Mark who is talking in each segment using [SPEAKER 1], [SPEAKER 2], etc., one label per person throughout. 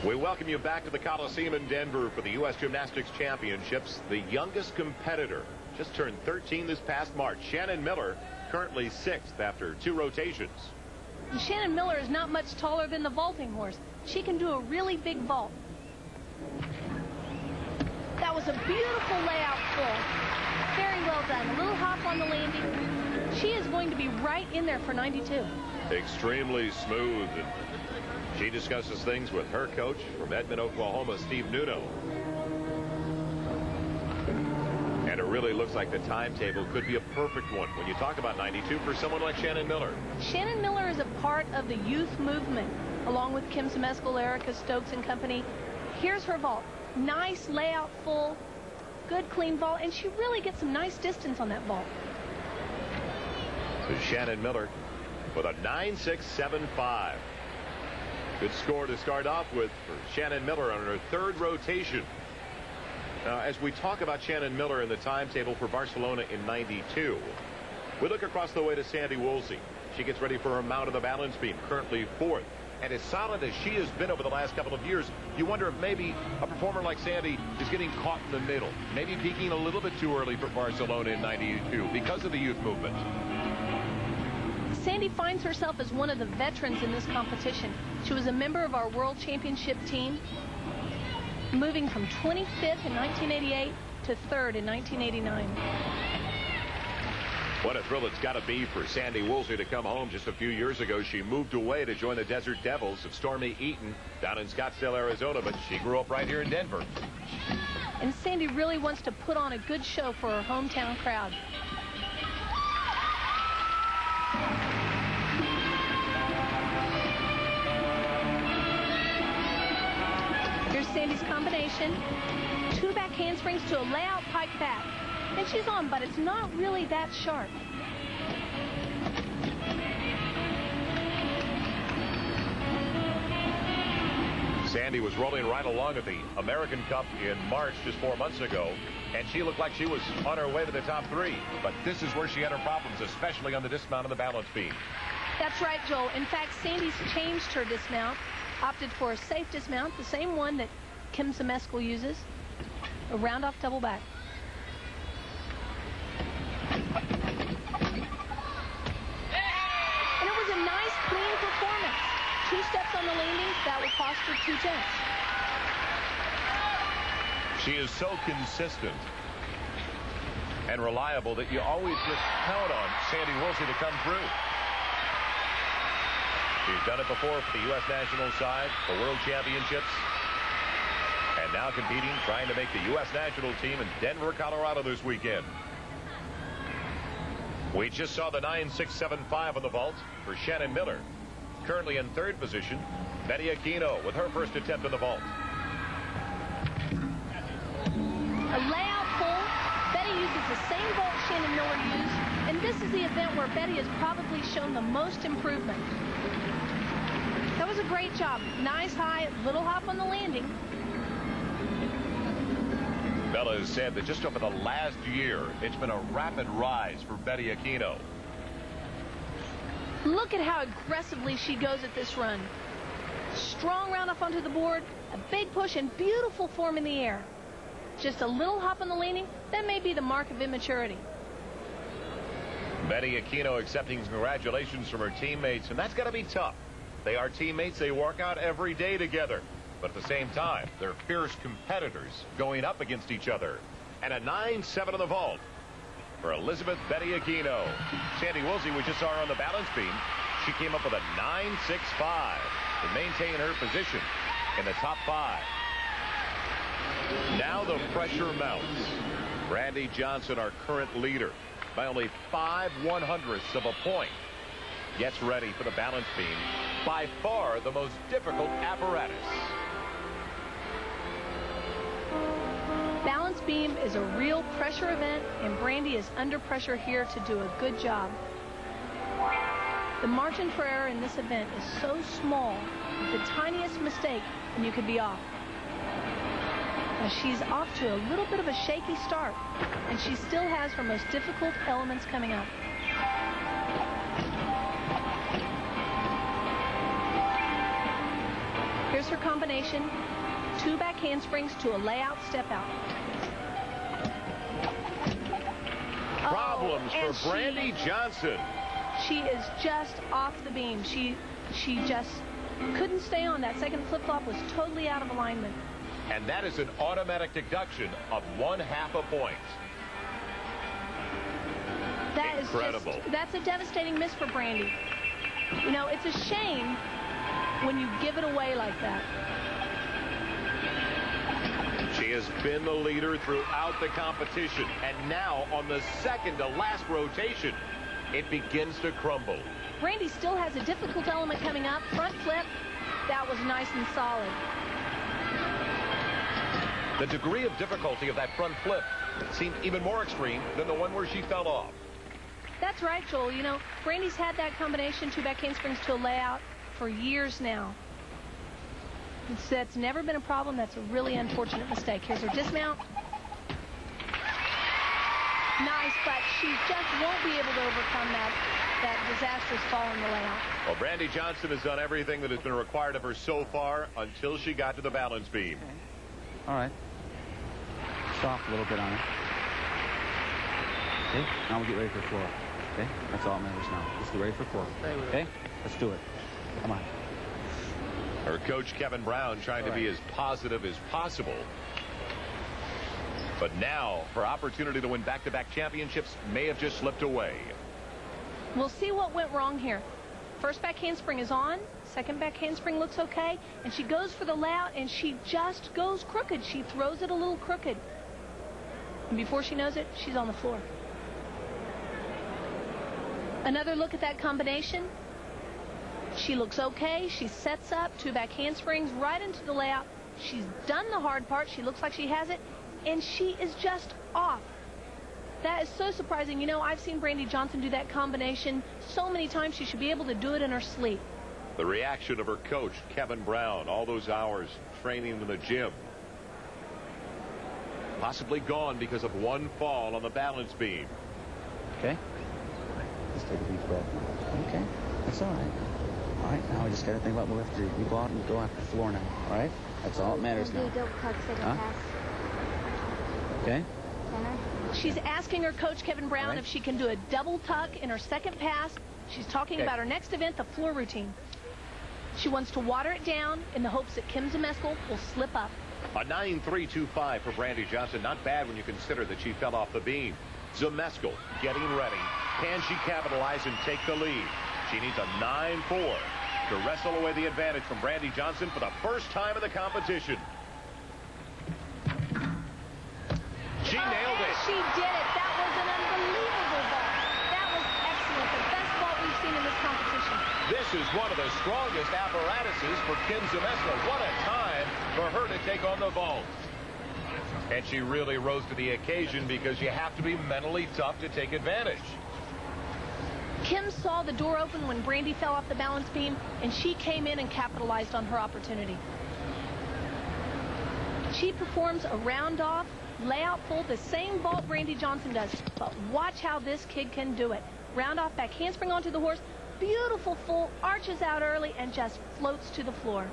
[SPEAKER 1] We welcome you back to the Coliseum in Denver for the U.S. Gymnastics Championships. The youngest competitor just turned 13 this past March. Shannon Miller, currently 6th after 2 rotations.
[SPEAKER 2] And Shannon Miller is not much taller than the vaulting horse. She can do a really big vault. That was a beautiful layout full. Very well done. A little hop on the landing. She is going to be right in there for 92.
[SPEAKER 1] Extremely smooth. And she discusses things with her coach from Edmond, Oklahoma, Steve Nuno. And it really looks like the timetable could be a perfect one when you talk about 92 for someone like Shannon Miller.
[SPEAKER 2] Shannon Miller is a part of the youth movement, along with Kim Zmeskal, Erica Stokes and company. Here's her vault. Nice layout full, good clean vault, and she really gets some nice distance on that vault.
[SPEAKER 1] So Shannon Miller with a 9.675. Good score to start off with for Shannon Miller on her 3rd rotation. Now, as we talk about Shannon Miller in the timetable for Barcelona in 92, we look across the way to Sandy Woolsey. She gets ready for her mount of the balance beam, currently 4th. And as solid as she has been over the last couple of years, you wonder if maybe a performer like Sandy is getting caught in the middle, maybe peaking a little bit too early for Barcelona in 92 because of the youth movement.
[SPEAKER 2] Sandy finds herself as one of the veterans in this competition. She was a member of our World Championship team, moving from 25th in 1988 to 3rd in 1989.
[SPEAKER 1] What a thrill it's got to be for Sandy Woolsey to come home. Just a few years ago, she moved away to join the Desert Devils of Stormy Eaton down in Scottsdale, Arizona, but she grew up right here in Denver.
[SPEAKER 2] And Sandy really wants to put on a good show for her hometown crowd. Here's Sandy's combination. 2 back handsprings to a layout pike back. And she's on, but it's not really that sharp.
[SPEAKER 1] Sandy was rolling right along at the American Cup in March just 4 months ago, and she looked like she was on her way to the top 3. But this is where she had her problems, especially on the dismount of the balance beam.
[SPEAKER 2] That's right, Joel. In fact, Sandy's changed her dismount, opted for a safe dismount, the same one that Kim Zmeskal uses, a round-off double back. And it was a nice, clean performance. 2 steps on the landing, that will cost her 2 tenths.
[SPEAKER 1] She is so consistent and reliable that you always just count on Sandy Woolsey to come through. She's done it before for the U.S. national side, the World Championships, and now competing, trying to make the U.S. national team in Denver, Colorado this weekend. We just saw the 9.675 on the vault for Shannon Miller. Currently in 3rd position, Brandy Okino with her first attempt on the vault.
[SPEAKER 2] A layout full. Betty uses the same vault Shannon Miller used, and this is the event where Betty has probably shown the most improvement. That was a great job. Nice high, little hop on the landing.
[SPEAKER 1] Bella has said that just over the last year, it's been a rapid rise for Brandy Okino.
[SPEAKER 2] Look at how aggressively she goes at this run. Strong round off onto the board, a big push, and beautiful form in the air. Just a little hop on the landing, that may be the mark of immaturity.
[SPEAKER 1] Brandy Okino accepting congratulations from her teammates, and that's got to be tough. They are teammates. They work out every day together. But at the same time, they're fierce competitors going up against each other. And a 9.7 on the vault for Elizabeth Brandy Okino. Sandy Woolsey, we just saw her on the balance beam. She came up with a 9.65 to maintain her position in the top 5. Now the pressure mounts. Brandy Johnson, our current leader, by only 5/100ths of a point, gets ready for the balance beam. By far the most difficult apparatus.
[SPEAKER 2] Balance beam is a real pressure event, and Brandy is under pressure here to do a good job. The margin for error in this event is so small, the tiniest mistake and you could be off. Now she's off to a little bit of a shaky start, and she still has her most difficult elements coming up. Here's her combination. combination, 2 back handsprings to a layout step out.
[SPEAKER 1] Problems for Brandy Johnson.
[SPEAKER 2] She is just off the beam. She just couldn't stay on. That second flip-flop was totally out of alignment.
[SPEAKER 1] And that is an automatic deduction of 1/2 a point.
[SPEAKER 2] That
[SPEAKER 1] Incredible.
[SPEAKER 2] is just, that's a devastating miss for Brandy. You know, it's a shame when you give it away like that.
[SPEAKER 1] She has been the leader throughout the competition, and now on the second to last rotation, it begins to crumble.
[SPEAKER 2] Brandy still has a difficult element coming up. Front flip, that was nice and solid.
[SPEAKER 1] The degree of difficulty of that front flip seemed even more extreme than the one where she fell off.
[SPEAKER 2] That's right, Joel. You know, Brandy's had that combination, 2 back handsprings to a layout, for years now. That's never been a problem. That's a really unfortunate mistake. Here's her dismount. Nice, but she just won't be able to overcome that disastrous fall in the layout.
[SPEAKER 1] Well, Brandy Johnson has done everything that has been required of her so far until she got to the balance beam.
[SPEAKER 3] Okay. All right. Soft a little bit on it. Okay, now we'll get ready for the floor. Okay, that's all that matters now. Let's get ready for floor. Okay, let's do it. Come on.
[SPEAKER 1] Her coach, Kevin Brown, trying to be as positive as possible. But now, her opportunity to win back-to-back championships may have just slipped away.
[SPEAKER 2] We'll see what went wrong here. First back handspring is on. Second back handspring looks okay. And she goes for the layout, and she just goes crooked. She throws it a little crooked. And before she knows it, she's on the floor. Another look at that combination. She looks okay. She sets up 2 back handsprings right into the layout. She's done the hard part. She looks like she has it. And she is just off. That is so surprising. You know, I've seen Brandy Johnson do that combination so many times. She should be able to do it in her sleep.
[SPEAKER 1] The reaction of her coach, Kevin Brown, all those hours training in the gym, possibly gone because of one fall on the balance beam.
[SPEAKER 3] Okay. Let's take a deep breath. Okay, that's all right. All right, now we just got to think about what we have to do. You go out and go after the floor now. All right, that's all that matters now. Okay.
[SPEAKER 2] She's asking her coach, Kevin Brown, if she can do a double tuck in her second pass. She's talking about her next event, the floor routine. She wants to water it down in the hopes that Kim Zmeskal will slip up.
[SPEAKER 1] A 9.325 for Brandy Johnson. Not bad when you consider that she fell off the beam. Zmeskal getting ready. Can she capitalize and take the lead? She needs a 9.4 to wrestle away the advantage from Brandy Johnson for the first time in the competition. She nailed it.
[SPEAKER 2] She did it. That was an unbelievable vault. That was excellent. The best vault we've seen in this competition.
[SPEAKER 1] This is one of the strongest apparatuses for Kim Zmeskal. What a time for her to take on the vault. And she really rose to the occasion because you have to be mentally tough to take advantage.
[SPEAKER 2] Kim saw the door open when Brandy fell off the balance beam, and she came in and capitalized on her opportunity. She performs a round-off, layout full, the same vault Brandy Johnson does. But watch how this kid can do it. Round-off back handspring onto the horse, beautiful full, arches out early, and just floats to the floor.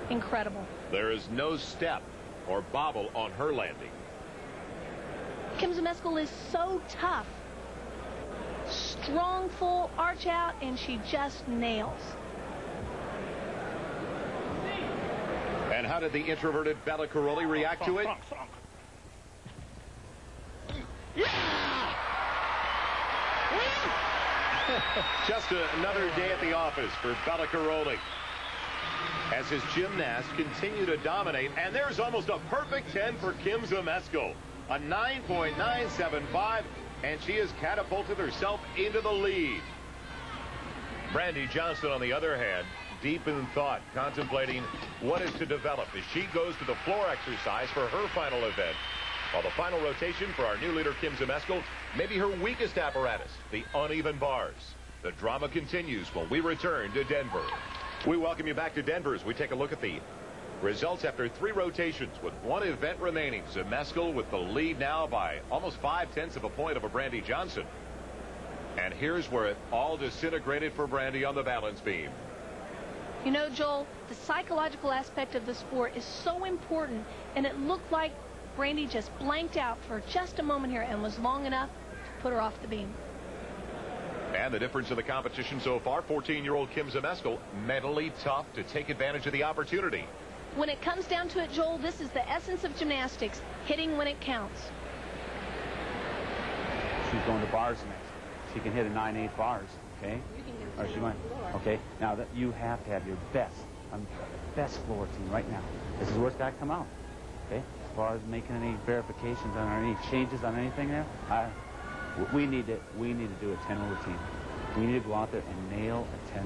[SPEAKER 2] Incredible.
[SPEAKER 1] There is no step or bobble on her landing.
[SPEAKER 2] Kim Zmeskal is so tough. Strong, full, arch out, and she just nails.
[SPEAKER 1] And how did the introverted Bella Caroli react to it? Just another day at the office for Bella Caroli as his gymnasts continue to dominate. And there's almost a perfect 10 for Kim Zmeskal. A 9.975, and she has catapulted herself into the lead. Brandy Johnson, on the other hand, deep in thought, contemplating what is to develop as she goes to the floor exercise for her final event. While the final rotation for our new leader, Kim Zmeskal, may be her weakest apparatus, the uneven bars. The drama continues when we return to Denver. We welcome you back to Denver as we take a look at the results after 3 rotations with 1 event remaining. Zmeskal with the lead now by almost 0.5 of a point over Brandy Johnson. And here's where it all disintegrated for Brandy on the balance beam.
[SPEAKER 2] You know, Joel, the psychological aspect of the sport is so important, and it looked like Brandy just blanked out for just a moment here and was long enough to put her off the beam.
[SPEAKER 1] And the difference in the competition so far, 14-year-old Kim Zmeskal, mentally tough to take advantage of the opportunity.
[SPEAKER 2] When it comes down to it, Joel, this is the essence of gymnastics, hitting when it counts.
[SPEAKER 3] She's going to bars next. She can hit a 9/8 bars, okay? Or she might. Okay, now that you have to have your best floor team right now. This is where it's got to come out, okay? As far as making any verifications on or any changes on anything there, we need to do a 10 routine. We need to go out there and nail a 10